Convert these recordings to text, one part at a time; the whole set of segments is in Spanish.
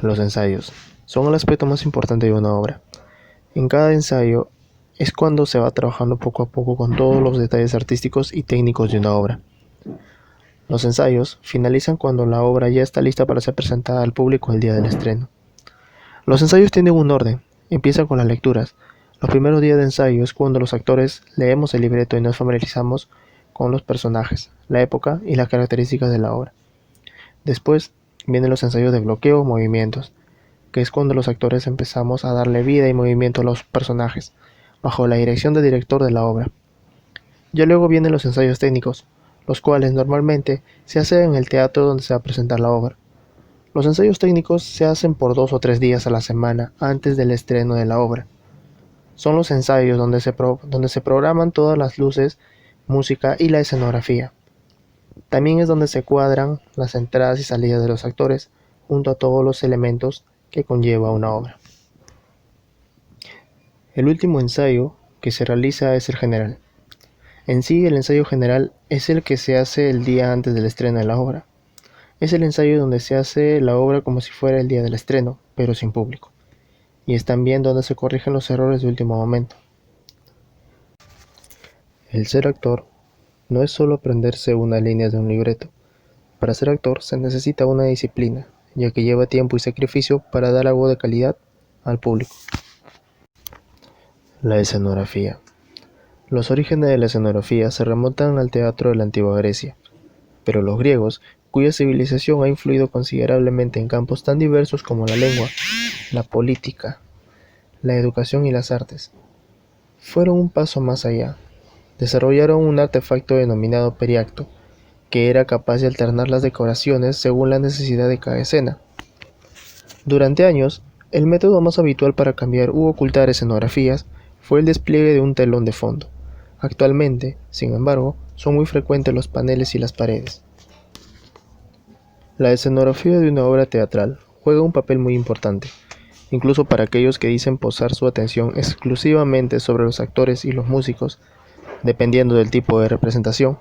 Los ensayos son el aspecto más importante de una obra. En cada ensayo es cuando se va trabajando poco a poco con todos los detalles artísticos y técnicos de una obra. Los ensayos finalizan cuando la obra ya está lista para ser presentada al público el día del estreno. Los ensayos tienen un orden. Empiezan con las lecturas. Los primeros días de ensayo es cuando los actores leemos el libreto y nos familiarizamos con los personajes, la época y las características de la obra. Después vienen los ensayos de bloqueo o movimientos, que es cuando los actores empezamos a darle vida y movimiento a los personajes, bajo la dirección del director de la obra. Ya luego vienen los ensayos técnicos, los cuales normalmente se hacen en el teatro donde se va a presentar la obra. Los ensayos técnicos se hacen por 2 o 3 días a la semana antes del estreno de la obra. Son los ensayos donde se programan todas las luces, música y la escenografía. También es donde se cuadran las entradas y salidas de los actores, junto a todos los elementos que conlleva una obra. El último ensayo que se realiza es el general. En sí, el ensayo general es el que se hace el día antes del estreno de la obra. Es el ensayo donde se hace la obra como si fuera el día del estreno, pero sin público. Y es también donde se corrigen los errores de último momento. El ser actor no es solo aprenderse una línea de un libreto. Para ser actor se necesita una disciplina, ya que lleva tiempo y sacrificio para dar algo de calidad al público. La escenografía. Los orígenes de la escenografía se remontan al teatro de la antigua Grecia, pero los griegos, cuya civilización ha influido considerablemente en campos tan diversos como la lengua, la política, la educación y las artes, fueron un paso más allá. Desarrollaron un artefacto denominado periacto, que era capaz de alternar las decoraciones según la necesidad de cada escena. Durante años, el método más habitual para cambiar u ocultar escenografías fue el despliegue de un telón de fondo. Actualmente, sin embargo, son muy frecuentes los paneles y las paredes. La escenografía de una obra teatral juega un papel muy importante, incluso para aquellos que dicen posar su atención exclusivamente sobre los actores y los músicos, dependiendo del tipo de representación.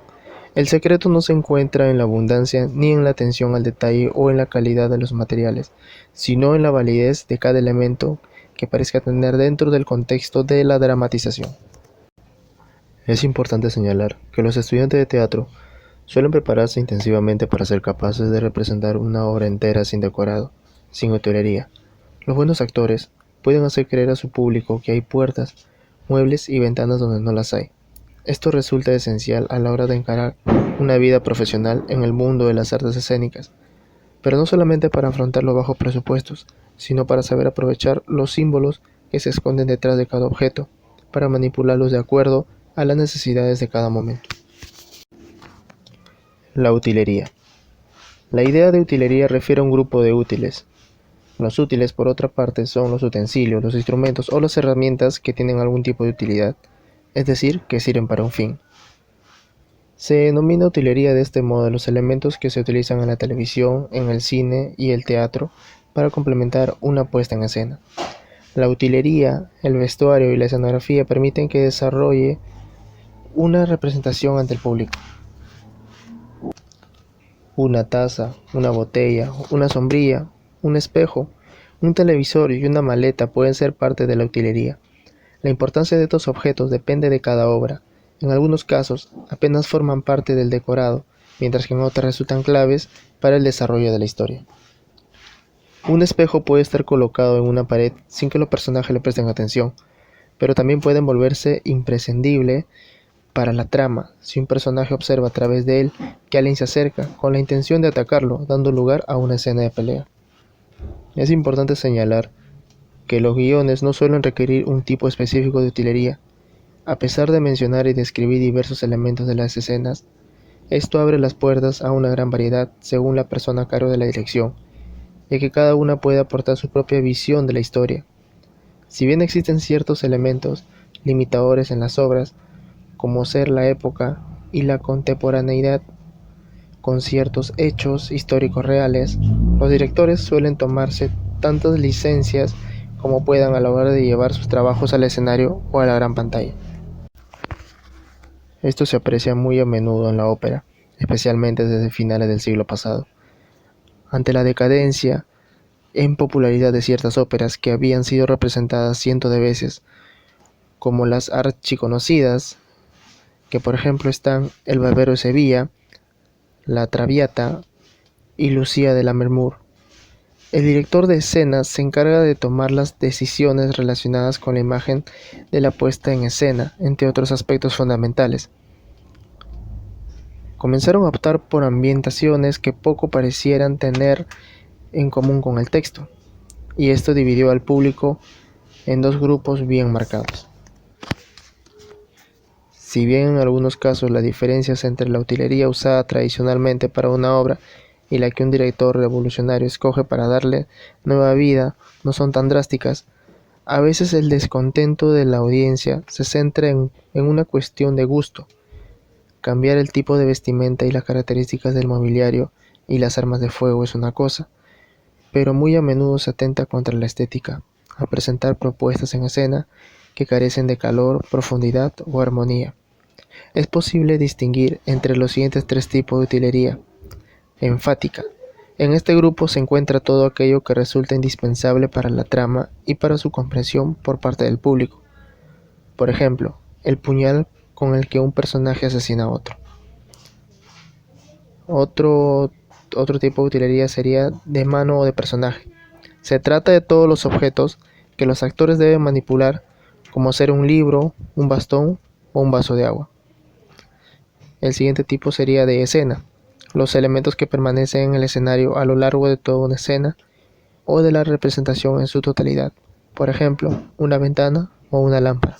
El secreto no se encuentra en la abundancia ni en la atención al detalle o en la calidad de los materiales, sino en la validez de cada elemento que parezca tener dentro del contexto de la dramatización. Es importante señalar que los estudiantes de teatro suelen prepararse intensivamente para ser capaces de representar una obra entera sin decorado, sin utilería. Los buenos actores pueden hacer creer a su público que hay puertas, muebles y ventanas donde no las hay. Esto resulta esencial a la hora de encarar una vida profesional en el mundo de las artes escénicas, pero no solamente para afrontar los bajos presupuestos, sino para saber aprovechar los símbolos que se esconden detrás de cada objeto, para manipularlos de acuerdo a las necesidades de cada momento. La utilería. La idea de utilería refiere a un grupo de útiles. Los útiles, por otra parte, son los utensilios, los instrumentos o las herramientas que tienen algún tipo de utilidad, es decir, que sirven para un fin. Se denomina utilería de este modo a los elementos que se utilizan en la televisión, en el cine y el teatro para complementar una puesta en escena. La utilería, el vestuario y la escenografía permiten que desarrolle una representación ante el público. Una taza, una botella, una sombrilla, un espejo, un televisor y una maleta pueden ser parte de la utilería. La importancia de estos objetos depende de cada obra. En algunos casos, apenas forman parte del decorado, mientras que en otras resultan claves para el desarrollo de la historia. Un espejo puede estar colocado en una pared sin que los personajes le presten atención, pero también pueden volverse imprescindible para la trama si un personaje observa a través de él que alguien se acerca con la intención de atacarlo, dando lugar a una escena de pelea. Es importante señalar que los guiones no suelen requerir un tipo específico de utilería. A pesar de mencionar y describir diversos elementos de las escenas, esto abre las puertas a una gran variedad según la persona a cargo de la dirección, ya que cada una puede aportar su propia visión de la historia. Si bien existen ciertos elementos limitadores en las obras, como ser la época y la contemporaneidad con ciertos hechos históricos reales, los directores suelen tomarse tantas licencias como puedan a la hora de llevar sus trabajos al escenario o a la gran pantalla. Esto se aprecia muy a menudo en la ópera, especialmente desde finales del siglo pasado. Ante la decadencia en popularidad de ciertas óperas que habían sido representadas cientos de veces, como las archiconocidas, que por ejemplo están El Barbero de Sevilla, La Traviata y Lucía de Lammermoor. El director de escena se encarga de tomar las decisiones relacionadas con la imagen de la puesta en escena, entre otros aspectos fundamentales. Comenzaron a optar por ambientaciones que poco parecieran tener en común con el texto, y esto dividió al público en dos grupos bien marcados. Si bien en algunos casos las diferencias entre la utilería usada tradicionalmente para una obra y la que un director revolucionario escoge para darle nueva vida no son tan drásticas, a veces el descontento de la audiencia se centra en una cuestión de gusto. Cambiar el tipo de vestimenta y las características del mobiliario y las armas de fuego es una cosa, pero muy a menudo se atenta contra la estética, al presentar propuestas en escena que carecen de calor, profundidad o armonía. Es posible distinguir entre los siguientes tres tipos de utilería. Enfática. En este grupo se encuentra todo aquello que resulta indispensable para la trama y para su comprensión por parte del público. Por ejemplo, el puñal con el que un personaje asesina a otro. Otro tipo de utilería sería de mano o de personaje. Se trata de todos los objetos que los actores deben manipular, como ser un libro, un bastón o un vaso de agua. El siguiente tipo sería de escena, los elementos que permanecen en el escenario a lo largo de toda una escena o de la representación en su totalidad, por ejemplo, una ventana o una lámpara.